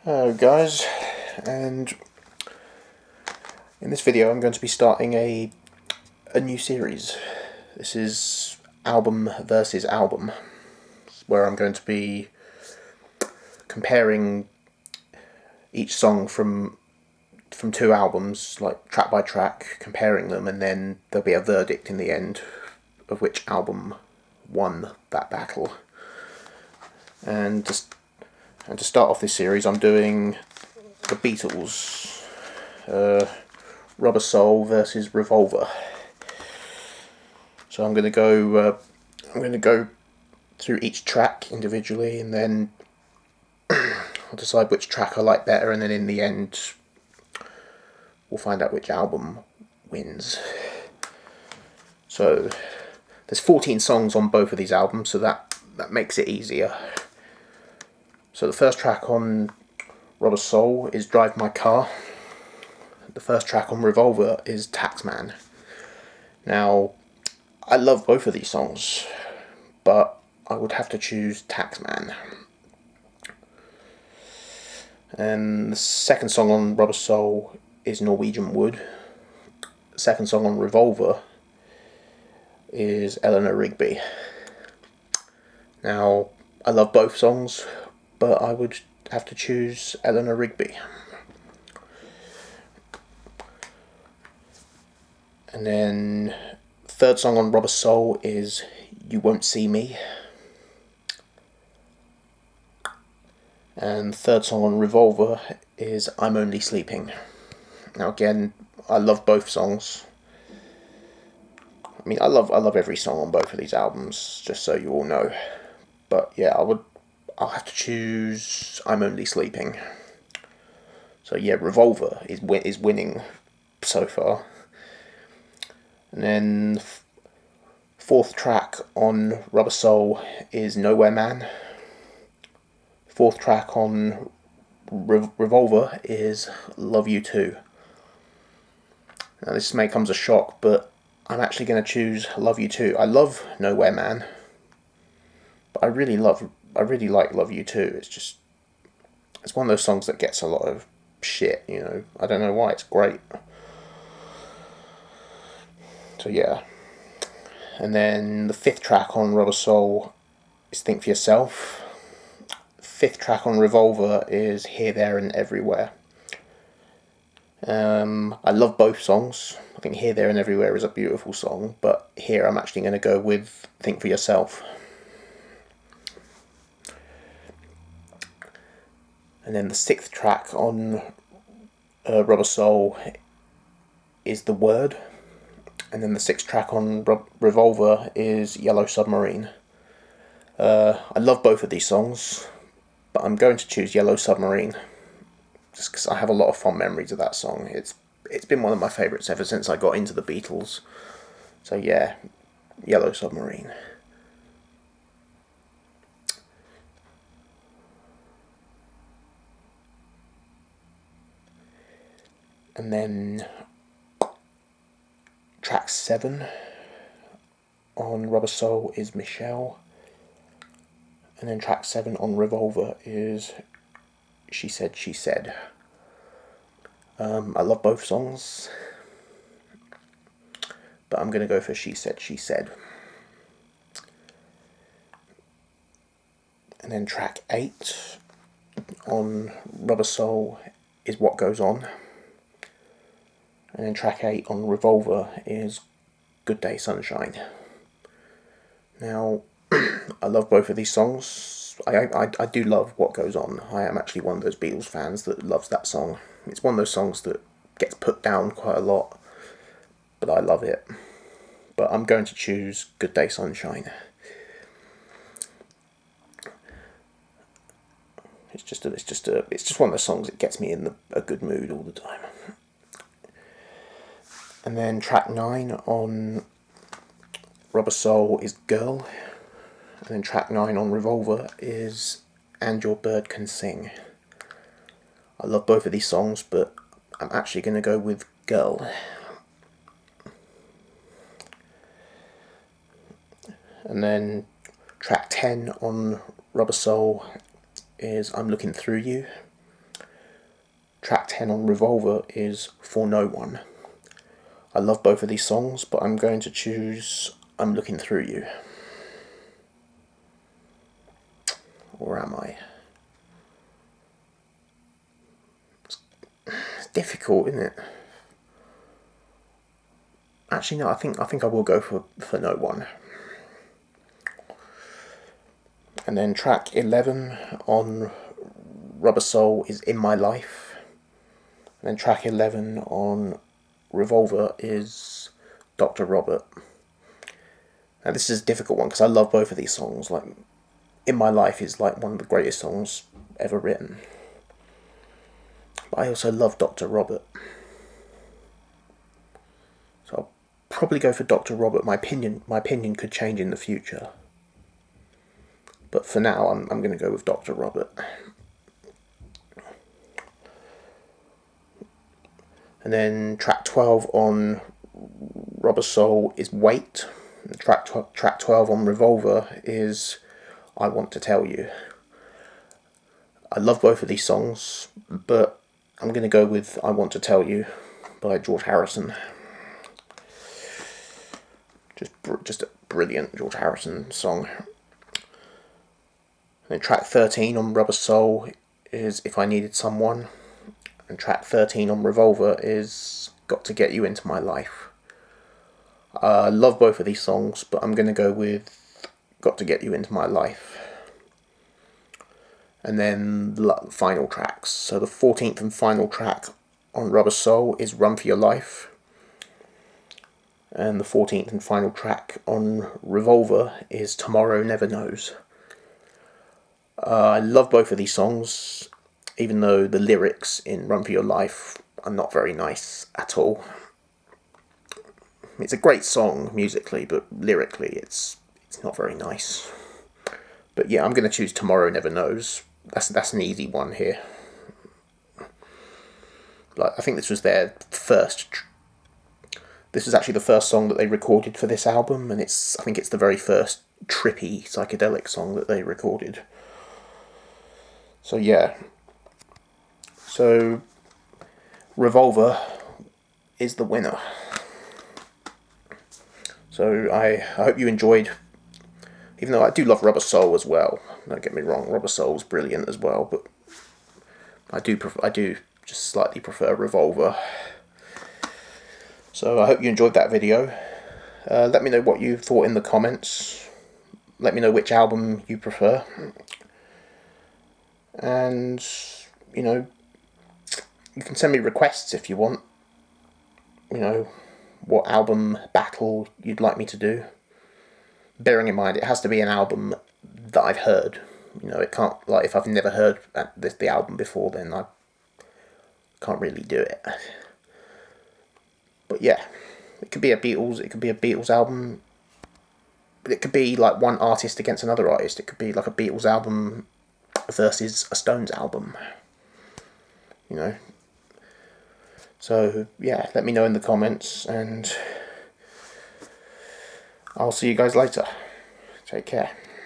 Hello guys, and in this video I'm going to be starting a new series. This is album versus album, where I'm going to be comparing each song from two albums, like track by track, comparing them, and then there'll be a verdict in the end of which album won that battle. And to start off this series, I'm doing the Beatles, Rubber Soul versus Revolver. So I'm going to go through each track individually, and then I'll decide which track I like better, and then in the end we'll find out which album wins. So there's 14 songs on both of these albums, so that makes it easier. So the first track on Rubber Soul is Drive My Car. The first track on Revolver is Taxman. Now, I love both of these songs, but I would have to choose Taxman. And the second song on Rubber Soul is Norwegian Wood. The second song on Revolver is Eleanor Rigby. Now, I love both songs, but I would have to choose Eleanor Rigby. And then third song on Rubber Soul is You Won't See Me. And third song on Revolver is I'm Only Sleeping. Now again, I love both songs. I mean, I love every song on both of these albums, just so you all know. But yeah, I'll have to choose I'm Only Sleeping. So yeah, Revolver is winning so far. And then fourth track on Rubber Soul is Nowhere Man. Fourth track on Revolver is Love You Too. Now this may come as a shock, but I'm actually going to choose Love You Too. I love Nowhere Man, but I really like Love You Too. It's one of those songs that gets a lot of shit, you know. I don't know why, it's great. So yeah. And then the fifth track on Rubber Soul is Think For Yourself. Fifth track on Revolver is Here, There and Everywhere. I love both songs. I think Here, There and Everywhere is a beautiful song, but here I'm actually going to go with Think For Yourself. And then the sixth track on Rubber Soul is The Word. And then the sixth track on Revolver is Yellow Submarine. I love both of these songs, but I'm going to choose Yellow Submarine, just because I have a lot of fond memories of that song. It's been one of my favourites ever since I got into the Beatles. So yeah, Yellow Submarine. And then track 7 on Rubber Soul is Michelle. And then track 7 on Revolver is She Said, She Said. I love both songs, but I'm going to go for She Said, She Said. And then track 8 on Rubber Soul is What Goes On. And then track 8 on Revolver is Good Day Sunshine. Now, I love both of these songs. I do love What Goes On. I am actually one of those Beatles fans that loves that song. It's one of those songs that gets put down quite a lot, but I love it. But I'm going to choose Good Day Sunshine. It's just one of those songs that gets me in a good mood all the time. And then track 9 on Rubber Soul is Girl. And then track 9 on Revolver is And Your Bird Can Sing. I love both of these songs, but I'm actually going to go with Girl. And then track 10 on Rubber Soul is I'm Looking Through You. track 10 on Revolver is For No One. I love both of these songs, but I'm going to choose I'm Looking Through You. Or am I? It's difficult, isn't it? Actually, no, I think I will go for No One. And then track 11 on Rubber Soul is In My Life. And then track 11 on Revolver is Dr. Robert. Now this is a difficult one because I love both of these songs. Like, In My Life is like one of the greatest songs ever written. But I also love Dr. Robert. So I'll probably go for Dr. Robert. My opinion could change in the future. But for now, I'm going to go with Dr. Robert. And then track 12 on Rubber Soul is Wait. And track 12 on Revolver is I Want to Tell You. I love both of these songs, but I'm going to go with I Want to Tell You by George Harrison. Just a brilliant George Harrison song. And track 13 on Rubber Soul is If I Needed Someone. And track 13 on Revolver is Got to Get You Into My Life. I love both of these songs, but I'm going to go with Got to Get You Into My Life. And then the final tracks. So the 14th and final track on Rubber Soul is Run For Your Life. And the 14th and final track on Revolver is Tomorrow Never Knows. I love both of these songs, even though the lyrics in Run For Your Life are not very nice at all. It's a great song musically, but lyrically it's not very nice. But yeah, I'm going to choose Tomorrow Never Knows. That's an easy one here. Like, I think this was their first. This is actually the first song that they recorded for this album, and I think it's the very first trippy psychedelic song that they recorded. So yeah. So Revolver is the winner. So I hope you enjoyed. Even though I do love Rubber Soul as well, don't get me wrong, Rubber Soul's brilliant as well, but I do just slightly prefer Revolver. So I hope you enjoyed that video. Let me know what you thought in the comments. Let me know which album you prefer. And, you know, you can send me requests if you want. You know, what album battle you'd like me to do. Bearing in mind, it has to be an album that I've heard. You know, it can't, like, if I've never heard the album before, then I can't really do it. But yeah, it could be a Beatles album. But it could be like one artist against another artist. It could be like a Beatles album versus a Stones album. You know. So yeah, let me know in the comments, and I'll see you guys later. Take care.